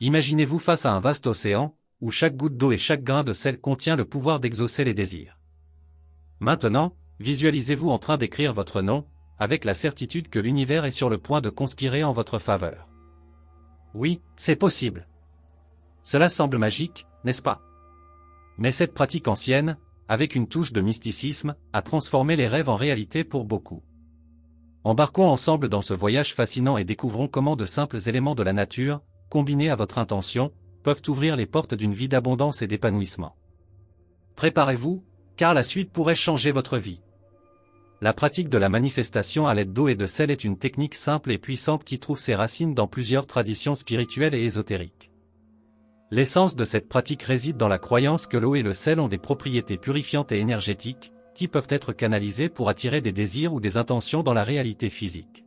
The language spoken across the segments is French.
Imaginez-vous face à un vaste océan, où chaque goutte d'eau et chaque grain de sel contient le pouvoir d'exaucer les désirs. Maintenant, visualisez-vous en train d'écrire votre nom, avec la certitude que l'univers est sur le point de conspirer en votre faveur. Oui, c'est possible. Cela semble magique, n'est-ce pas? Mais cette pratique ancienne, avec une touche de mysticisme, a transformé les rêves en réalité pour beaucoup. Embarquons ensemble dans ce voyage fascinant et découvrons comment de simples éléments de la nature, combinés à votre intention, peuvent ouvrir les portes d'une vie d'abondance et d'épanouissement. Préparez-vous, car la suite pourrait changer votre vie. La pratique de la manifestation à l'aide d'eau et de sel est une technique simple et puissante qui trouve ses racines dans plusieurs traditions spirituelles et ésotériques. L'essence de cette pratique réside dans la croyance que l'eau et le sel ont des propriétés purifiantes et énergétiques, qui peuvent être canalisées pour attirer des désirs ou des intentions dans la réalité physique.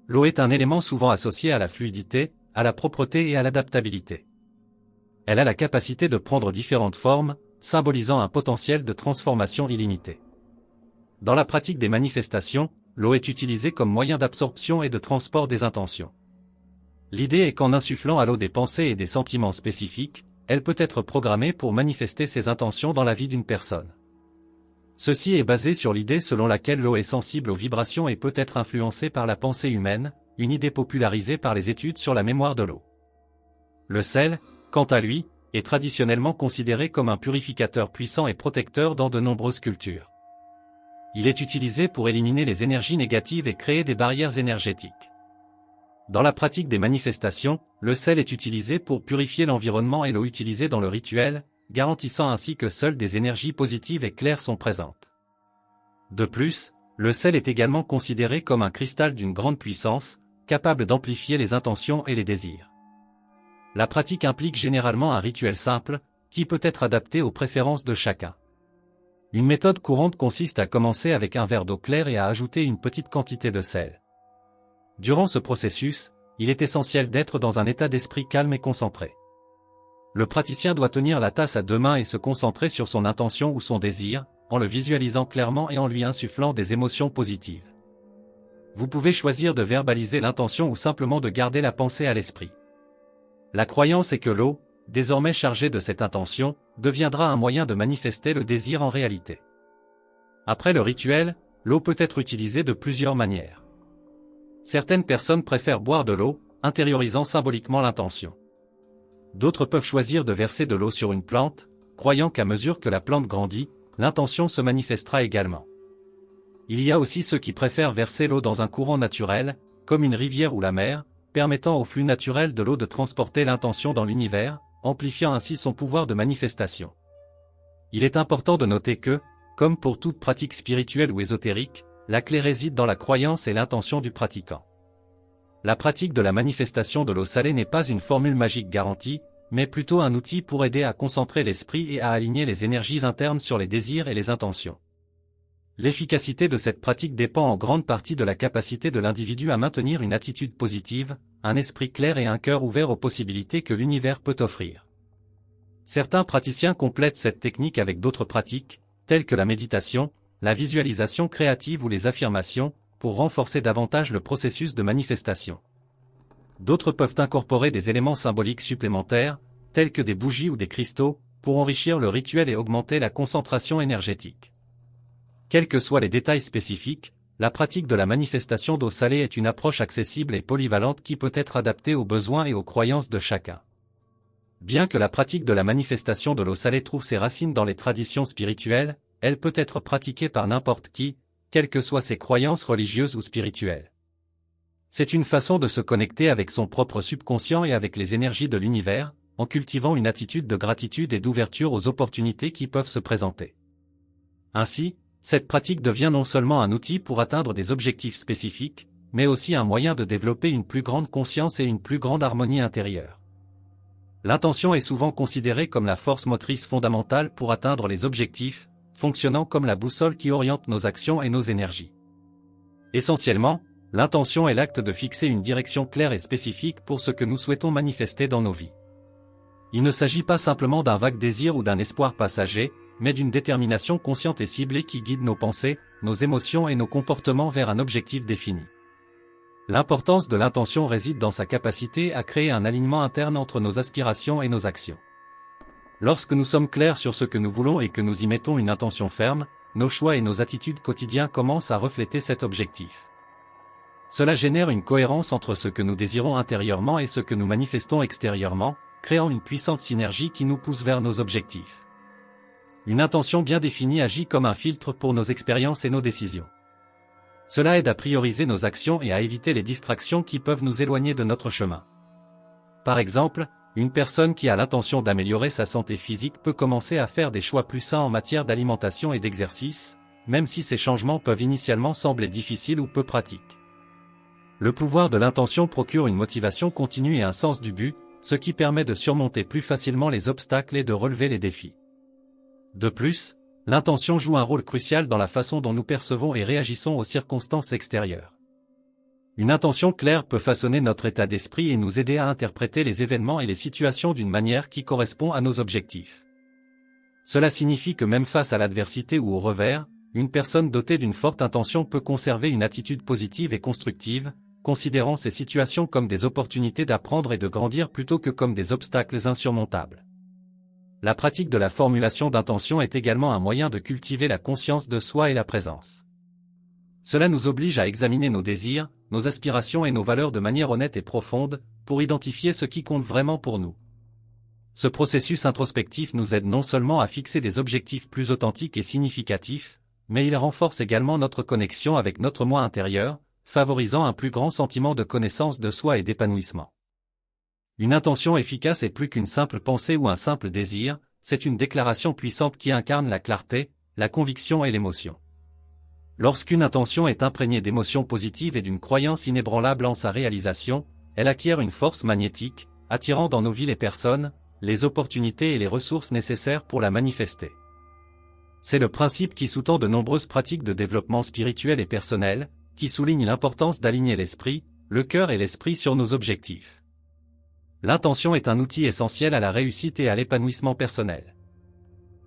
L'eau est un élément souvent associé à la fluidité, à la propreté et à l'adaptabilité. Elle a la capacité de prendre différentes formes, symbolisant un potentiel de transformation illimité. Dans la pratique des manifestations, l'eau est utilisée comme moyen d'absorption et de transport des intentions. L'idée est qu'en insufflant à l'eau des pensées et des sentiments spécifiques, elle peut être programmée pour manifester ses intentions dans la vie d'une personne. Ceci est basé sur l'idée selon laquelle l'eau est sensible aux vibrations et peut être influencée par la pensée humaine, une idée popularisée par les études sur la mémoire de l'eau. Le sel, quant à lui, est traditionnellement considéré comme un purificateur puissant et protecteur dans de nombreuses cultures. Il est utilisé pour éliminer les énergies négatives et créer des barrières énergétiques. Dans la pratique des manifestations, le sel est utilisé pour purifier l'environnement et l'eau utilisée dans le rituel, garantissant ainsi que seules des énergies positives et claires sont présentes. De plus, le sel est également considéré comme un cristal d'une grande puissance, capable d'amplifier les intentions et les désirs. La pratique implique généralement un rituel simple, qui peut être adapté aux préférences de chacun. Une méthode courante consiste à commencer avec un verre d'eau claire et à ajouter une petite quantité de sel. Durant ce processus, il est essentiel d'être dans un état d'esprit calme et concentré. Le praticien doit tenir la tasse à deux mains et se concentrer sur son intention ou son désir, en le visualisant clairement et en lui insufflant des émotions positives. Vous pouvez choisir de verbaliser l'intention ou simplement de garder la pensée à l'esprit. La croyance est que l'eau, désormais chargée de cette intention, deviendra un moyen de manifester le désir en réalité. Après le rituel, l'eau peut être utilisée de plusieurs manières. Certaines personnes préfèrent boire de l'eau, intériorisant symboliquement l'intention. D'autres peuvent choisir de verser de l'eau sur une plante, croyant qu'à mesure que la plante grandit, l'intention se manifestera également. Il y a aussi ceux qui préfèrent verser l'eau dans un courant naturel, comme une rivière ou la mer, permettant au flux naturel de l'eau de transporter l'intention dans l'univers, amplifiant ainsi son pouvoir de manifestation. Il est important de noter que, comme pour toute pratique spirituelle ou ésotérique, la clé réside dans la croyance et l'intention du pratiquant. La pratique de la manifestation de l'eau salée n'est pas une formule magique garantie, mais plutôt un outil pour aider à concentrer l'esprit et à aligner les énergies internes sur les désirs et les intentions. L'efficacité de cette pratique dépend en grande partie de la capacité de l'individu à maintenir une attitude positive, un esprit clair et un cœur ouvert aux possibilités que l'univers peut offrir. Certains praticiens complètent cette technique avec d'autres pratiques, telles que la méditation, la visualisation créative ou les affirmations, pour renforcer davantage le processus de manifestation. D'autres peuvent incorporer des éléments symboliques supplémentaires, tels que des bougies ou des cristaux, pour enrichir le rituel et augmenter la concentration énergétique. Quels que soient les détails spécifiques, la pratique de la manifestation d'eau salée est une approche accessible et polyvalente qui peut être adaptée aux besoins et aux croyances de chacun. Bien que la pratique de la manifestation de l'eau salée trouve ses racines dans les traditions spirituelles, elle peut être pratiquée par n'importe qui, quelles que soient ses croyances religieuses ou spirituelles. C'est une façon de se connecter avec son propre subconscient et avec les énergies de l'univers, en cultivant une attitude de gratitude et d'ouverture aux opportunités qui peuvent se présenter. Ainsi, cette pratique devient non seulement un outil pour atteindre des objectifs spécifiques, mais aussi un moyen de développer une plus grande conscience et une plus grande harmonie intérieure. L'intention est souvent considérée comme la force motrice fondamentale pour atteindre les objectifs, fonctionnant comme la boussole qui oriente nos actions et nos énergies. Essentiellement, l'intention est l'acte de fixer une direction claire et spécifique pour ce que nous souhaitons manifester dans nos vies. Il ne s'agit pas simplement d'un vague désir ou d'un espoir passager, mais d'une détermination consciente et ciblée qui guide nos pensées, nos émotions et nos comportements vers un objectif défini. L'importance de l'intention réside dans sa capacité à créer un alignement interne entre nos aspirations et nos actions. Lorsque nous sommes clairs sur ce que nous voulons et que nous y mettons une intention ferme, nos choix et nos attitudes quotidiens commencent à refléter cet objectif. Cela génère une cohérence entre ce que nous désirons intérieurement et ce que nous manifestons extérieurement, créant une puissante synergie qui nous pousse vers nos objectifs. Une intention bien définie agit comme un filtre pour nos expériences et nos décisions. Cela aide à prioriser nos actions et à éviter les distractions qui peuvent nous éloigner de notre chemin. Par exemple, une personne qui a l'intention d'améliorer sa santé physique peut commencer à faire des choix plus sains en matière d'alimentation et d'exercice, même si ces changements peuvent initialement sembler difficiles ou peu pratiques. Le pouvoir de l'intention procure une motivation continue et un sens du but, ce qui permet de surmonter plus facilement les obstacles et de relever les défis. De plus, l'intention joue un rôle crucial dans la façon dont nous percevons et réagissons aux circonstances extérieures. Une intention claire peut façonner notre état d'esprit et nous aider à interpréter les événements et les situations d'une manière qui correspond à nos objectifs. Cela signifie que même face à l'adversité ou au revers, une personne dotée d'une forte intention peut conserver une attitude positive et constructive, considérant ces situations comme des opportunités d'apprendre et de grandir plutôt que comme des obstacles insurmontables. La pratique de la formulation d'intention est également un moyen de cultiver la conscience de soi et la présence. Cela nous oblige à examiner nos désirs, nos aspirations et nos valeurs de manière honnête et profonde, pour identifier ce qui compte vraiment pour nous. Ce processus introspectif nous aide non seulement à fixer des objectifs plus authentiques et significatifs, mais il renforce également notre connexion avec notre moi intérieur, favorisant un plus grand sentiment de connaissance de soi et d'épanouissement. Une intention efficace est plus qu'une simple pensée ou un simple désir, c'est une déclaration puissante qui incarne la clarté, la conviction et l'émotion. Lorsqu'une intention est imprégnée d'émotions positives et d'une croyance inébranlable en sa réalisation, elle acquiert une force magnétique, attirant dans nos vies les personnes, les opportunités et les ressources nécessaires pour la manifester. C'est le principe qui sous-tend de nombreuses pratiques de développement spirituel et personnel, qui souligne l'importance d'aligner l'esprit, le cœur et l'esprit sur nos objectifs. L'intention est un outil essentiel à la réussite et à l'épanouissement personnel.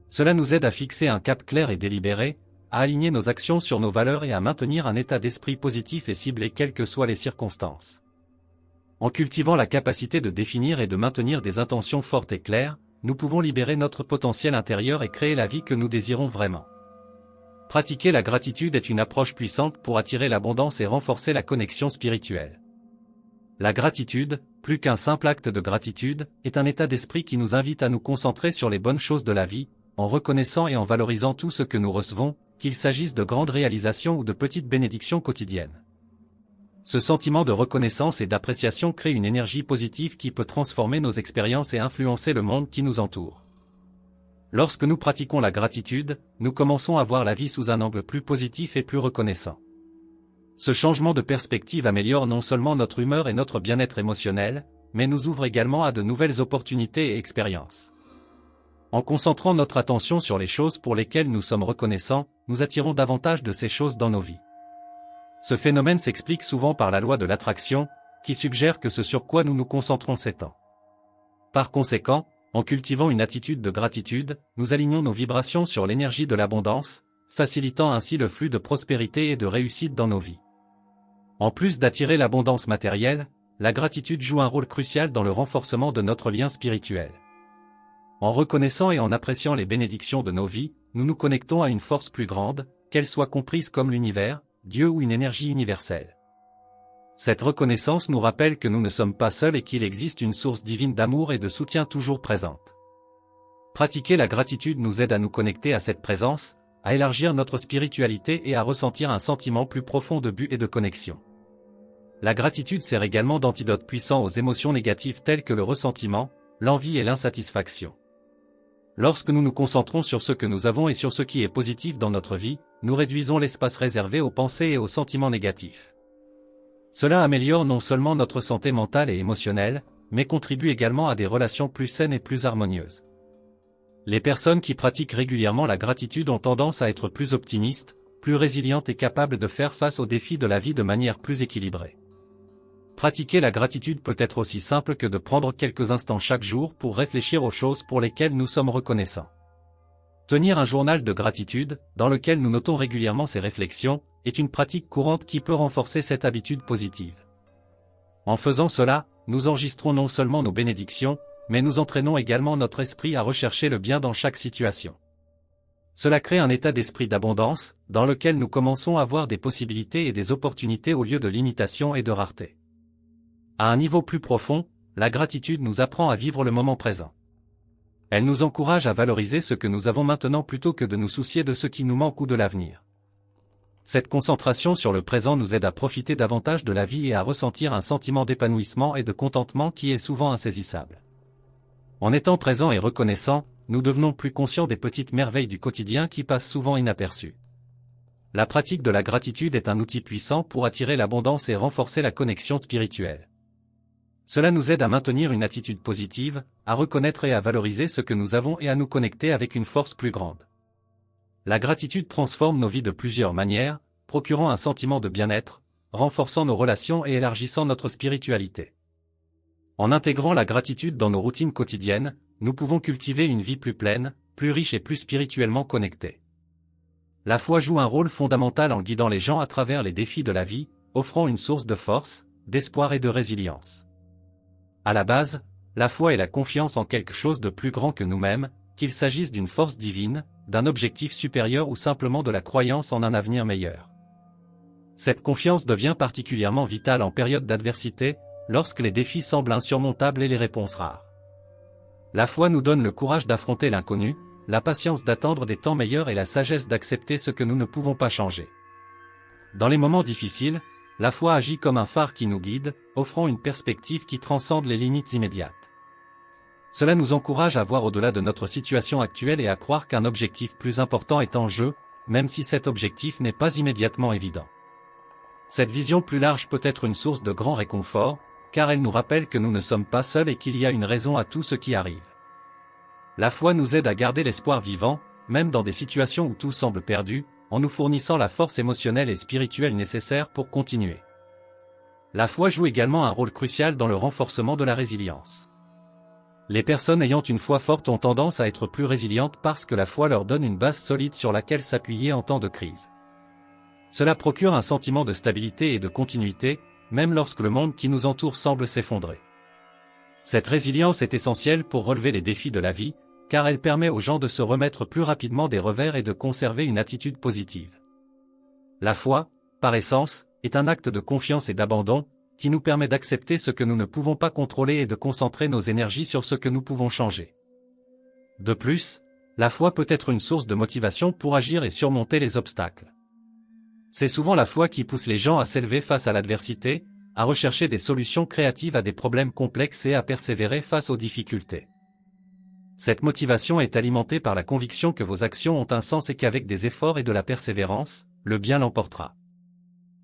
Cela nous aide à fixer un cap clair et délibéré, à aligner nos actions sur nos valeurs et à maintenir un état d'esprit positif et ciblé quelles que soient les circonstances. En cultivant la capacité de définir et de maintenir des intentions fortes et claires, nous pouvons libérer notre potentiel intérieur et créer la vie que nous désirons vraiment. Pratiquer la gratitude est une approche puissante pour attirer l'abondance et renforcer la connexion spirituelle. La gratitude, plus qu'un simple acte de gratitude, est un état d'esprit qui nous invite à nous concentrer sur les bonnes choses de la vie, en reconnaissant et en valorisant tout ce que nous recevons, qu'il s'agisse de grandes réalisations ou de petites bénédictions quotidiennes. Ce sentiment de reconnaissance et d'appréciation crée une énergie positive qui peut transformer nos expériences et influencer le monde qui nous entoure. Lorsque nous pratiquons la gratitude, nous commençons à voir la vie sous un angle plus positif et plus reconnaissant. Ce changement de perspective améliore non seulement notre humeur et notre bien-être émotionnel, mais nous ouvre également à de nouvelles opportunités et expériences. En concentrant notre attention sur les choses pour lesquelles nous sommes reconnaissants, nous attirons davantage de ces choses dans nos vies. Ce phénomène s'explique souvent par la loi de l'attraction, qui suggère que ce sur quoi nous nous concentrons s'étend. Par conséquent, en cultivant une attitude de gratitude, nous alignons nos vibrations sur l'énergie de l'abondance, facilitant ainsi le flux de prospérité et de réussite dans nos vies. En plus d'attirer l'abondance matérielle, la gratitude joue un rôle crucial dans le renforcement de notre lien spirituel. En reconnaissant et en appréciant les bénédictions de nos vies, nous nous connectons à une force plus grande, qu'elle soit comprise comme l'univers, Dieu ou une énergie universelle. Cette reconnaissance nous rappelle que nous ne sommes pas seuls et qu'il existe une source divine d'amour et de soutien toujours présente. Pratiquer la gratitude nous aide à nous connecter à cette présence, à élargir notre spiritualité et à ressentir un sentiment plus profond de but et de connexion. La gratitude sert également d'antidote puissant aux émotions négatives telles que le ressentiment, l'envie et l'insatisfaction. Lorsque nous nous concentrons sur ce que nous avons et sur ce qui est positif dans notre vie, nous réduisons l'espace réservé aux pensées et aux sentiments négatifs. Cela améliore non seulement notre santé mentale et émotionnelle, mais contribue également à des relations plus saines et plus harmonieuses. Les personnes qui pratiquent régulièrement la gratitude ont tendance à être plus optimistes, plus résilientes et capables de faire face aux défis de la vie de manière plus équilibrée. Pratiquer la gratitude peut être aussi simple que de prendre quelques instants chaque jour pour réfléchir aux choses pour lesquelles nous sommes reconnaissants. Tenir un journal de gratitude, dans lequel nous notons régulièrement ces réflexions, est une pratique courante qui peut renforcer cette habitude positive. En faisant cela, nous enregistrons non seulement nos bénédictions, mais nous entraînons également notre esprit à rechercher le bien dans chaque situation. Cela crée un état d'esprit d'abondance, dans lequel nous commençons à voir des possibilités et des opportunités au lieu de limitations et de rareté. À un niveau plus profond, la gratitude nous apprend à vivre le moment présent. Elle nous encourage à valoriser ce que nous avons maintenant plutôt que de nous soucier de ce qui nous manque ou de l'avenir. Cette concentration sur le présent nous aide à profiter davantage de la vie et à ressentir un sentiment d'épanouissement et de contentement qui est souvent insaisissable. En étant présent et reconnaissant, nous devenons plus conscients des petites merveilles du quotidien qui passent souvent inaperçues. La pratique de la gratitude est un outil puissant pour attirer l'abondance et renforcer la connexion spirituelle. Cela nous aide à maintenir une attitude positive, à reconnaître et à valoriser ce que nous avons et à nous connecter avec une force plus grande. La gratitude transforme nos vies de plusieurs manières, procurant un sentiment de bien-être, renforçant nos relations et élargissant notre spiritualité. En intégrant la gratitude dans nos routines quotidiennes, nous pouvons cultiver une vie plus pleine, plus riche et plus spirituellement connectée. La foi joue un rôle fondamental en guidant les gens à travers les défis de la vie, offrant une source de force, d'espoir et de résilience. À la base, la foi est la confiance en quelque chose de plus grand que nous-mêmes, qu'il s'agisse d'une force divine, d'un objectif supérieur ou simplement de la croyance en un avenir meilleur. Cette confiance devient particulièrement vitale en période d'adversité, lorsque les défis semblent insurmontables et les réponses rares. La foi nous donne le courage d'affronter l'inconnu, la patience d'attendre des temps meilleurs et la sagesse d'accepter ce que nous ne pouvons pas changer. Dans les moments difficiles, la foi agit comme un phare qui nous guide, offrant une perspective qui transcende les limites immédiates. Cela nous encourage à voir au-delà de notre situation actuelle et à croire qu'un objectif plus important est en jeu, même si cet objectif n'est pas immédiatement évident. Cette vision plus large peut être une source de grand réconfort, car elle nous rappelle que nous ne sommes pas seuls et qu'il y a une raison à tout ce qui arrive. La foi nous aide à garder l'espoir vivant, même dans des situations où tout semble perdu, en nous fournissant la force émotionnelle et spirituelle nécessaire pour continuer. La foi joue également un rôle crucial dans le renforcement de la résilience. Les personnes ayant une foi forte ont tendance à être plus résilientes parce que la foi leur donne une base solide sur laquelle s'appuyer en temps de crise. Cela procure un sentiment de stabilité et de continuité, même lorsque le monde qui nous entoure semble s'effondrer. Cette résilience est essentielle pour relever les défis de la vie, car elle permet aux gens de se remettre plus rapidement des revers et de conserver une attitude positive. La foi, par essence, est un acte de confiance et d'abandon, qui nous permet d'accepter ce que nous ne pouvons pas contrôler et de concentrer nos énergies sur ce que nous pouvons changer. De plus, la foi peut être une source de motivation pour agir et surmonter les obstacles. C'est souvent la foi qui pousse les gens à s'élever face à l'adversité, à rechercher des solutions créatives à des problèmes complexes et à persévérer face aux difficultés. Cette motivation est alimentée par la conviction que vos actions ont un sens et qu'avec des efforts et de la persévérance, le bien l'emportera.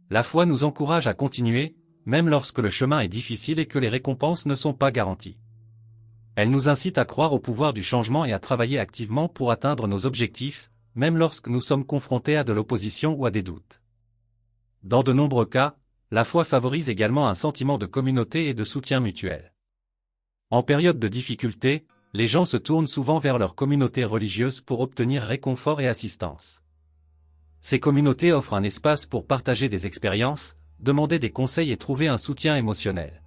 La foi nous encourage à continuer, même lorsque le chemin est difficile et que les récompenses ne sont pas garanties. Elle nous incite à croire au pouvoir du changement et à travailler activement pour atteindre nos objectifs, même lorsque nous sommes confrontés à de l'opposition ou à des doutes. Dans de nombreux cas, la foi favorise également un sentiment de communauté et de soutien mutuel. En période de difficulté, les gens se tournent souvent vers leur communauté religieuse pour obtenir réconfort et assistance. Ces communautés offrent un espace pour partager des expériences, demander des conseils et trouver un soutien émotionnel.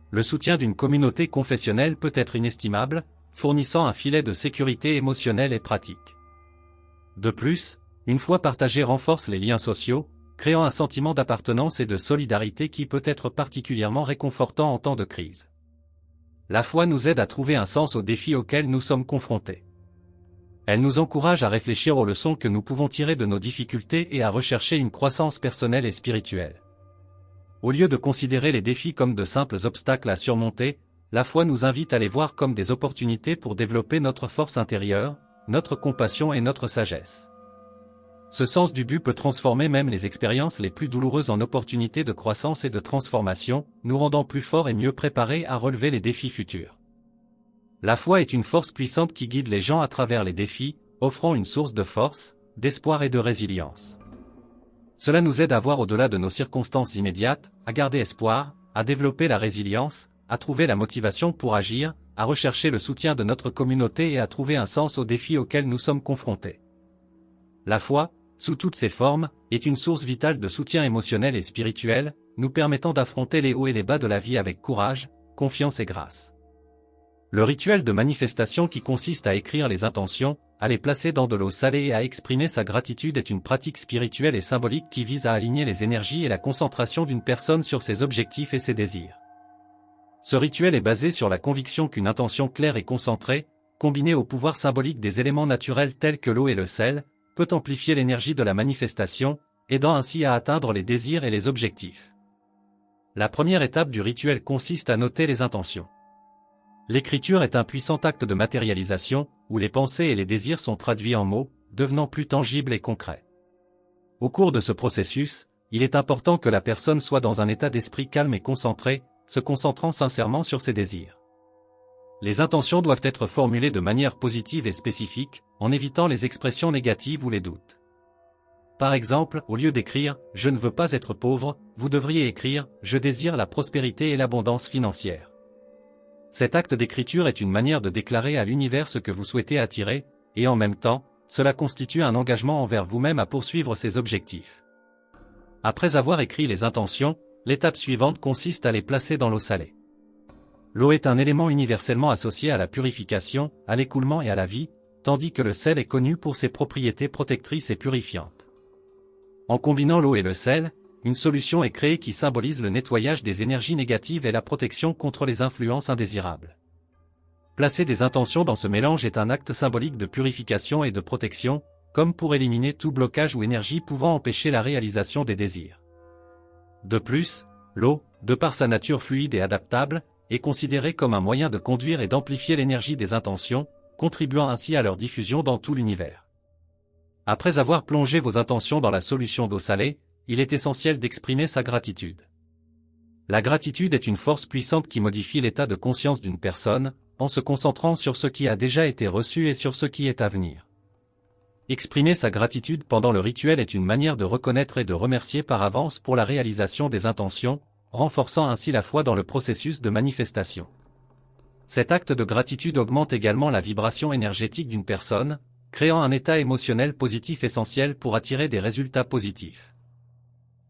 Le soutien d'une communauté confessionnelle peut être inestimable, fournissant un filet de sécurité émotionnelle et pratique. De plus, une foi partagée renforce les liens sociaux, créant un sentiment d'appartenance et de solidarité qui peut être particulièrement réconfortant en temps de crise. La foi nous aide à trouver un sens aux défis auxquels nous sommes confrontés. Elle nous encourage à réfléchir aux leçons que nous pouvons tirer de nos difficultés et à rechercher une croissance personnelle et spirituelle. Au lieu de considérer les défis comme de simples obstacles à surmonter, la foi nous invite à les voir comme des opportunités pour développer notre force intérieure, notre compassion et notre sagesse. Ce sens du but peut transformer même les expériences les plus douloureuses en opportunités de croissance et de transformation, nous rendant plus forts et mieux préparés à relever les défis futurs. La foi est une force puissante qui guide les gens à travers les défis, offrant une source de force, d'espoir et de résilience. Cela nous aide à voir au-delà de nos circonstances immédiates, à garder espoir, à développer la résilience, à trouver la motivation pour agir, à rechercher le soutien de notre communauté et à trouver un sens aux défis auxquels nous sommes confrontés. La foi, sous toutes ses formes, est une source vitale de soutien émotionnel et spirituel, nous permettant d'affronter les hauts et les bas de la vie avec courage, confiance et grâce. Le rituel de manifestation qui consiste à écrire les intentions, à les placer dans de l'eau salée et à exprimer sa gratitude est une pratique spirituelle et symbolique qui vise à aligner les énergies et la concentration d'une personne sur ses objectifs et ses désirs. Ce rituel est basé sur la conviction qu'une intention claire et concentrée, combinée au pouvoir symbolique des éléments naturels tels que l'eau et le sel, peut amplifier l'énergie de la manifestation, aidant ainsi à atteindre les désirs et les objectifs. La première étape du rituel consiste à noter les intentions. L'écriture est un puissant acte de matérialisation, où les pensées et les désirs sont traduits en mots, devenant plus tangibles et concrets. Au cours de ce processus, il est important que la personne soit dans un état d'esprit calme et concentré, se concentrant sincèrement sur ses désirs. Les intentions doivent être formulées de manière positive et spécifique, en évitant les expressions négatives ou les doutes. Par exemple, au lieu d'écrire « Je ne veux pas être pauvre », vous devriez écrire « Je désire la prospérité et l'abondance financière ». Cet acte d'écriture est une manière de déclarer à l'univers ce que vous souhaitez attirer, et en même temps, cela constitue un engagement envers vous-même à poursuivre ces objectifs. Après avoir écrit les intentions, l'étape suivante consiste à les placer dans l'eau salée. L'eau est un élément universellement associé à la purification, à l'écoulement et à la vie, tandis que le sel est connu pour ses propriétés protectrices et purifiantes. En combinant l'eau et le sel, une solution est créée qui symbolise le nettoyage des énergies négatives et la protection contre les influences indésirables. Placer des intentions dans ce mélange est un acte symbolique de purification et de protection, comme pour éliminer tout blocage ou énergie pouvant empêcher la réalisation des désirs. De plus, l'eau, de par sa nature fluide et adaptable, est considérée comme un moyen de conduire et d'amplifier l'énergie des intentions, contribuant ainsi à leur diffusion dans tout l'univers. Après avoir plongé vos intentions dans la solution d'eau salée, il est essentiel d'exprimer sa gratitude. La gratitude est une force puissante qui modifie l'état de conscience d'une personne, en se concentrant sur ce qui a déjà été reçu et sur ce qui est à venir. Exprimer sa gratitude pendant le rituel est une manière de reconnaître et de remercier par avance pour la réalisation des intentions, renforçant ainsi la foi dans le processus de manifestation. Cet acte de gratitude augmente également la vibration énergétique d'une personne, créant un état émotionnel positif essentiel pour attirer des résultats positifs.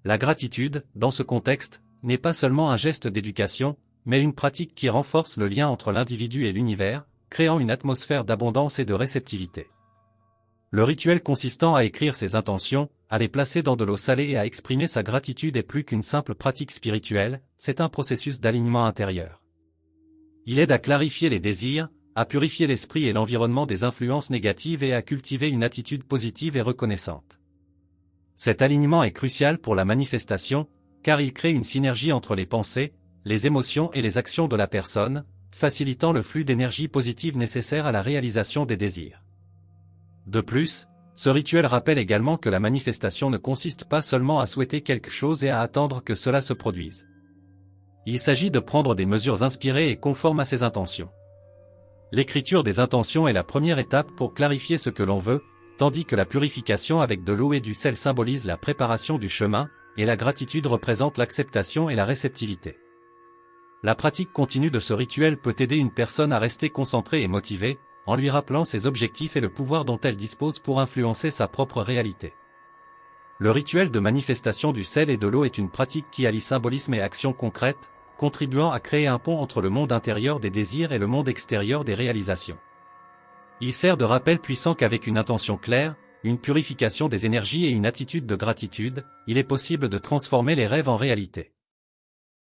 La gratitude, dans ce contexte, n'est pas seulement un geste d'éducation, mais une pratique qui renforce le lien entre l'individu et l'univers, créant une atmosphère d'abondance et de réceptivité. Le rituel consistant à écrire ses intentions, à les placer dans de l'eau salée et à exprimer sa gratitude est plus qu'une simple pratique spirituelle, c'est un processus d'alignement intérieur. Il aide à clarifier les désirs, à purifier l'esprit et l'environnement des influences négatives et à cultiver une attitude positive et reconnaissante. Cet alignement est crucial pour la manifestation, car il crée une synergie entre les pensées, les émotions et les actions de la personne, facilitant le flux d'énergie positive nécessaire à la réalisation des désirs. De plus, ce rituel rappelle également que la manifestation ne consiste pas seulement à souhaiter quelque chose et à attendre que cela se produise. Il s'agit de prendre des mesures inspirées et conformes à ses intentions. L'écriture des intentions est la première étape pour clarifier ce que l'on veut, tandis que la purification avec de l'eau et du sel symbolise la préparation du chemin, et la gratitude représente l'acceptation et la réceptivité. La pratique continue de ce rituel peut aider une personne à rester concentrée et motivée, en lui rappelant ses objectifs et le pouvoir dont elle dispose pour influencer sa propre réalité. Le rituel de manifestation du sel et de l'eau est une pratique qui allie symbolisme et action concrète, contribuant à créer un pont entre le monde intérieur des désirs et le monde extérieur des réalisations. Il sert de rappel puissant qu'avec une intention claire, une purification des énergies et une attitude de gratitude, il est possible de transformer les rêves en réalité.